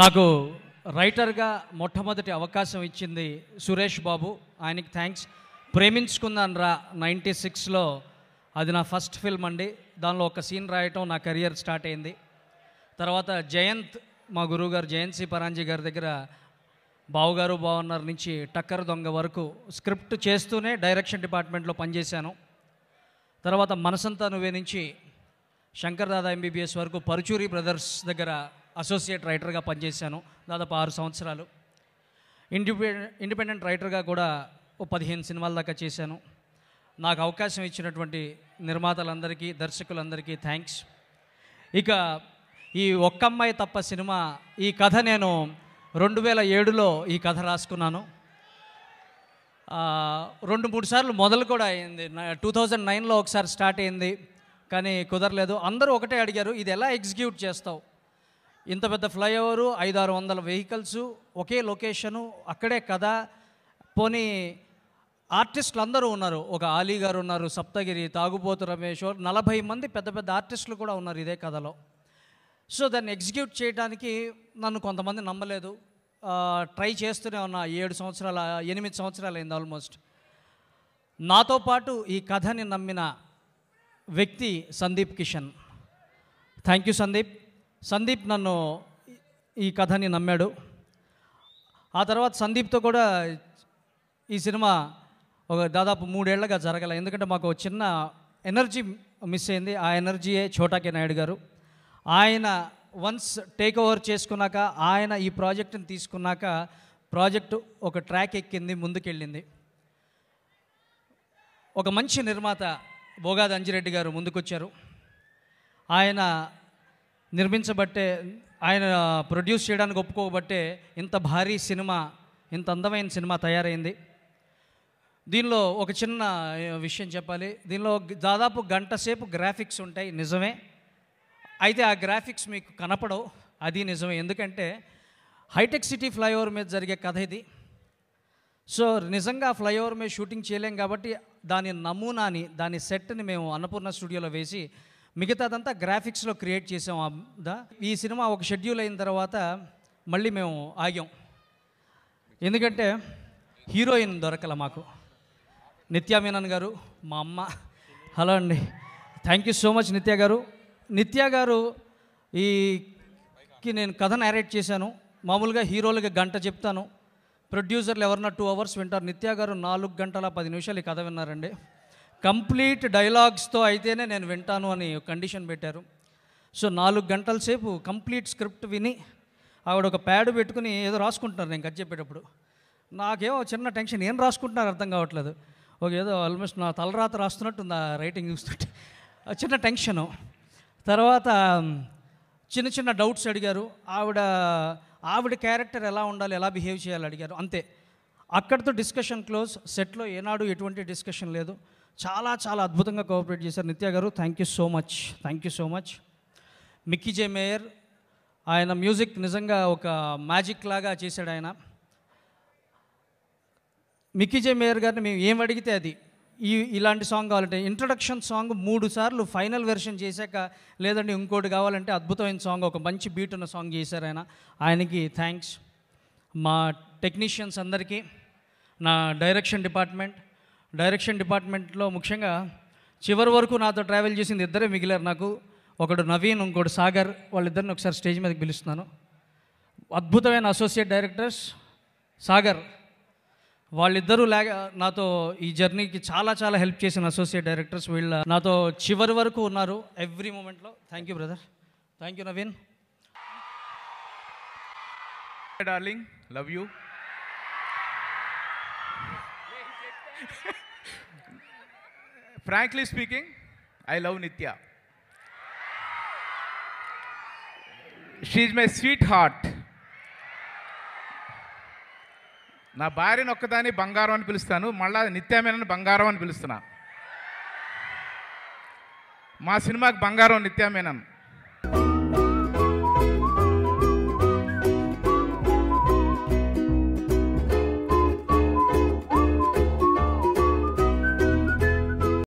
నాకు రైటర్గా మొట్టమొదటి అవకాశం ఇచ్చింది సురేష్ బాబు, ఆయనకి థ్యాంక్స్. ప్రేమించుకున్నాను రా 96లో, అది నా ఫస్ట్ ఫిల్మ్ అండి. దానిలో ఒక సీన్ రాయటం నా కెరియర్ స్టార్ట్ అయింది. తర్వాత జయంత్, మా గురువుగారు జయంత్ సి పరాంజీ గారి దగ్గర బావుగారు బాగున్నారు నుంచి టక్కర్ దొంగ వరకు స్క్రిప్ట్ చేస్తూనే డైరెక్షన్ డిపార్ట్మెంట్లో పనిచేశాను. తర్వాత మనసంతా నువ్వే నుంచి శంకర్ దాదా ఎంబీబీఎస్ వరకు పరుచూరి బ్రదర్స్ దగ్గర అసోసియేట్ రైటర్గా పనిచేశాను దాదాపు 6 సంవత్సరాలు. ఇండిపెండెంట్ రైటర్గా కూడా 15 సినిమాల దాకా చేశాను. నాకు అవకాశం ఇచ్చినటువంటి నిర్మాతలందరికీ, దర్శకులందరికీ థ్యాంక్స్. ఇక ఈ ఒక్క అమ్మాయి తప్ప సినిమా, ఈ కథ నేను 2007లో ఈ కథ రాసుకున్నాను. 2-3 సార్లు మొదలు కూడా అయింది. 2009లో ఒకసారి స్టార్ట్ అయింది, కానీ కుదరలేదు. అందరూ ఒకటే అడిగారు, ఇది ఎలా ఎగ్జిక్యూట్ చేస్తావు? ఇంత పెద్ద ఫ్లైఓవరు, 500-600 వెహికల్సు, ఒకే లొకేషను, అక్కడే కథ. పోనీ ఆర్టిస్టులు అందరూ ఉన్నారు, ఒక ఆలీ గారు ఉన్నారు, సప్తగిరి, తాగుబోతు రమేష్, 40 మంది పెద్ద పెద్ద ఆర్టిస్టులు కూడా ఉన్నారు ఇదే కథలో. సో దాన్ని ఎగ్జిక్యూట్ చేయడానికి నన్ను కొంతమంది నమ్మలేదు. ట్రై చేస్తూనే ఉన్నా. 8 సంవత్సరాలు అయింది ఆల్మోస్ట్. నాతో పాటు ఈ కథని నమ్మిన వ్యక్తి సందీప్ కిషన్. Thank you Sandeep. సందీప్ నన్ను ఈ కథని నమ్మాడు. ఆ తర్వాత సందీప్తో కూడా ఈ సినిమా ఒక దాదాపు 3 ఏళ్లుగా జరగల. ఎందుకంటే మాకు చిన్న ఎనర్జీ మిస్ అయింది. ఆ ఎనర్జీయే చోటాకే నాయుడు గారు. ఆయన వన్స్ టేక్ ఓవర్ చేసుకున్నాక, ఆయన ఈ ప్రాజెక్టుని తీసుకున్నాక ప్రాజెక్టు ఒక ట్రాక్ ఎక్కింది, ముందుకెళ్ళింది. ఒక మంచి నిర్మాత బోగాది అంజిరెడ్డి గారు ముందుకొచ్చారు. ఆయన నిర్మించబట్టే, ఆయన ప్రొడ్యూస్ చేయడానికి ఒప్పుకోబట్టే ఇంత భారీ సినిమా, ఇంత అందమైన సినిమా తయారైంది. దీనిలో ఒక చిన్న విషయం చెప్పాలి. దీనిలో దాదాపు గంట సేపు గ్రాఫిక్స్ ఉంటాయి, నిజమే. అయితే ఆ గ్రాఫిక్స్ మీకు కనపడవు, అది నిజమే. ఎందుకంటే హైటెక్ సిటీ ఫ్లైఓవర్ మీద జరిగే కథ ఇది. సో నిజంగా ఫ్లైఓవర్ మీద షూటింగ్ చేయలేం కాబట్టి దాని నమూనాని, దాని సెట్ని మేము అన్నపూర్ణ స్టూడియోలో వేసి మిగతాదంతా గ్రాఫిక్స్లో క్రియేట్ చేసాం. ఈ సినిమా ఒక షెడ్యూల్ అయిన తర్వాత మళ్ళీ మేము ఆగాం. ఎందుకంటే హీరోయిన్ దొరకల మాకు. నిత్యా మీనన్ గారు, మా అమ్మ. హలో అండి, థ్యాంక్ యూ సో మచ్ నిత్య గారు. నిత్య గారు నేను కథ నేరేట్ చేశాను. మామూలుగా హీరోలుగా గంట చెప్తాను, ప్రొడ్యూసర్లు ఎవరన్నా 2 అవర్స్ వింటారు. నిత్య గారు 4 గంటల 10 నిమిషాలు ఈ కథ విన్నారండి. కంప్లీట్ డైలాగ్స్తో అయితేనే నేను వింటాను అని కండిషన్ పెట్టారు. సో 4 గంటల సేపు కంప్లీట్ స్క్రిప్ట్ విని ఆవిడ ఒక ప్యాడ్ పెట్టుకుని ఏదో రాసుకుంటున్నారు నేను కథ చెప్పేటప్పుడు. నాకేమో చిన్న టెన్షన్, ఏం రాసుకుంటున్నారు అర్థం కావట్లేదు. ఏదో ఆల్మోస్ట్ నా తలరాత రాస్తున్నట్టు ఆ రైటింగ్ చూస్తుంటే చిన్న టెన్షను. తర్వాత చిన్న చిన్న డౌట్స్ అడిగారు. ఆవిడ క్యారెక్టర్ ఎలా ఉండాలి, ఎలా బిహేవ్ చేయాలి అడిగారు, అంతే. అక్కడితో డిస్కషన్ క్లోజ్. సెట్లో ఏనాడు ఎటువంటి డిస్కషన్ లేదు. చాలా చాలా అద్భుతంగా కోఆపరేట్ చేశారు నిత్య గారు. Thank you so much, thank you so much. Mickey J mayor, ఆయన మ్యూజిక్ నిజంగా ఒక మ్యాజిక్ లాగా చేశాడు ఆయన. మిక్కీ జే మేయర్ గారిని మేము ఏం అడిగితే అది, ఇలాంటి సాంగ్ కావాలంటే, ఇంట్రడక్షన్ సాంగ్ 3 సార్లు ఫైనల్ వెర్షన్ చేశాక, లేదంటే ఇంకోటి కావాలంటే అద్భుతమైన సాంగ్, ఒక మంచి బీట్ ఉన్న సాంగ్ చేశారు ఆయన. ఆయనకి థ్యాంక్స్. మా టెక్నీషియన్స్ అందరికీ, నా డైరెక్షన్ డిపార్ట్మెంట్లో ముఖ్యంగా చివరి వరకు నాతో ట్రావెల్ చేసింది ఇద్దరే మిగిలారు నాకు. ఒకడు నవీన్, ఇంకోటి సాగర్. వాళ్ళిద్దరిని ఒకసారి స్టేజ్ మీదకి పిలుస్తున్నాను. అద్భుతమైన అసోసియేట్ డైరెక్టర్స్. సాగర్, వాళ్ళిద్దరూ నాతో ఈ జర్నీకి చాలా చాలా హెల్ప్ చేసిన అసోసియేట్ డైరెక్టర్స్. వీళ్ళ నాతో చివరి వరకు ఉన్నారు ఎవ్రీ మూమెంట్లో. Thank you brother, thank you Naveen. Darling, love you. Frankly speaking, I love Nitya. She is my sweetheart. నా భార్యను ఒక్కదాన్ని బంగారం అని పిలుస్తాను, మళ్ళా నిత్యా మీనన్ బంగారం అని పిలుస్తున్నా. మా సినిమాకి బంగారం నిత్యా మీనన్.